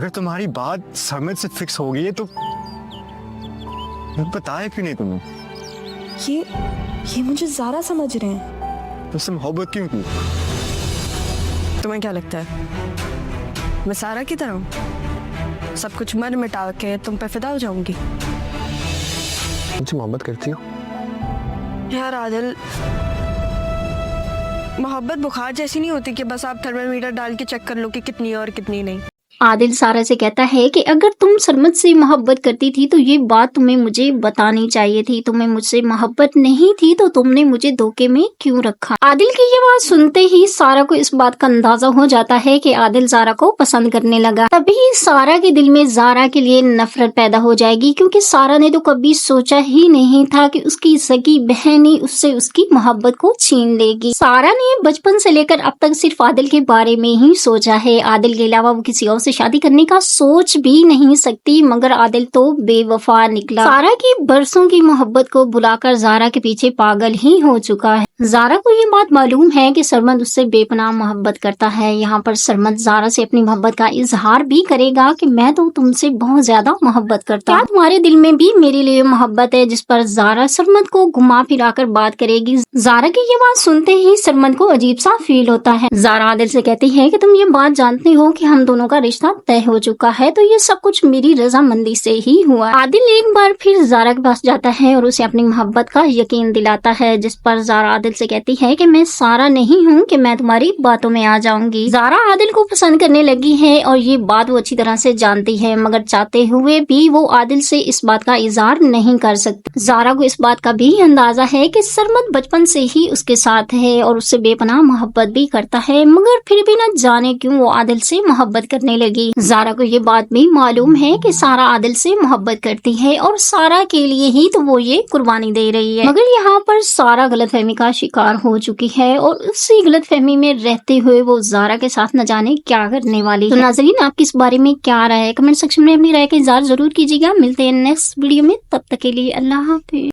اگر تمہاری بات سرمد سے فکس ہو گئی ہے تو بتایا کیوں نہیں تمہیں؟ یہ مجھے زارا سمجھ رہے ہیں. تم سے محبت کیوں کی؟ تمہیں کیا لگتا ہے میں سارا کی طرح ہوں؟ سب کچھ مر مٹا کے تم پہ فدا ہو جاؤں گی؟ مجھ سے محبت کرتی ہو؟ یار عادل، محبت بخار جیسی نہیں ہوتی کہ بس آپ تھرمل میٹر ڈال کے چیک کر لو کہ کتنی ہے اور کتنی نہیں. عادل سارا سے کہتا ہے کہ اگر تم سرمد سے محبت کرتی تھی تو یہ بات تمہیں مجھے بتانی چاہیے تھی. تمہیں مجھ سے محبت نہیں تھی تو تم نے مجھے دھوکے میں کیوں رکھا؟ عادل کی یہ بات سنتے ہی سارا کو اس بات کا اندازہ ہو جاتا ہے کہ عادل زارا کو پسند کرنے لگا. تبھی سارا کے دل میں زارا کے لیے نفرت پیدا ہو جائے گی، کیونکہ سارا نے تو کبھی سوچا ہی نہیں تھا کہ اس کی سگی بہن ہی اس سے اس کی محبت کو چھین لے گی. سارا نے بچپن سے لے کر اب تک صرف عادل کے بارے میں ہی سوچا ہے. عادل کے علاوہ وہ کسی اور سے شادی کرنے کا سوچ بھی نہیں سکتی، مگر عادل تو بے وفا نکلا. سارا کی برسوں کی محبت کو بلا کر زارا کے پیچھے پاگل ہی ہو چکا ہے. زارا کو یہ بات معلوم ہے کہ سرمد اس سے بے پناہ محبت کرتا ہے. یہاں پر سرمد زارا سے اپنی محبت کا اظہار بھی کرے گا کہ میں تو تم سے بہت زیادہ محبت کرتا ہوں. تمہارے دل میں بھی میرے لیے محبت ہے؟ جس پر زارا سرمد کو گھما پھرا کر بات کرے گی. زارا کی یہ بات سنتے ہی سرمد کو عجیب سا فیل ہوتا ہے. زارا عادل سے کہتی ہے کہ تم یہ بات جانتے ہو کہ ہم دونوں کا رشتہ طے ہو چکا ہے، تو یہ سب کچھ میری رضامندی سے ہی ہوا. عادل ایک بار پھر زارا کے پاس جاتا ہے اور اسے اپنی محبت کا یقین دلاتا ہے، جس پر زارا عادل سے کہتی ہے کہ میں سارا نہیں ہوں کہ میں تمہاری باتوں میں آ جاؤں گی. زارا عادل کو پسند کرنے لگی ہے اور یہ بات وہ اچھی طرح سے جانتی ہے، مگر چاہتے ہوئے بھی وہ عادل سے اس بات کا اظہار نہیں کر سکتی. زارا کو اس بات کا بھی اندازہ ہے کہ سرمد بچپن سے ہی اس کے ساتھ ہے اور اس سے بے پناہ محبت بھی کرتا ہے، مگر پھر بھی نہ جانے کیوں وہ عادل سے محبت کرنے لگی. زارا کو یہ بات بھی معلوم ہے کہ سارا عادل سے محبت کرتی ہے اور سارا کے لیے ہی تو وہ یہ قربانی دے رہی ہے. مگر یہاں پر سارا غلط فہمی کا شکار ہو چکی ہے اور اسی غلط فہمی میں رہتے ہوئے وہ زارا کے ساتھ نہ جانے کیا کرنے والی ہے. تو ناظرین، آپ کی اس بارے میں کیا رائے ہے؟ کمنٹ سیکشن میں اپنی رائے کا اظہار ضرور کیجیے گا. ملتے ہیں نیکسٹ ویڈیو میں، تب تک کے لیے اللہ حافظ.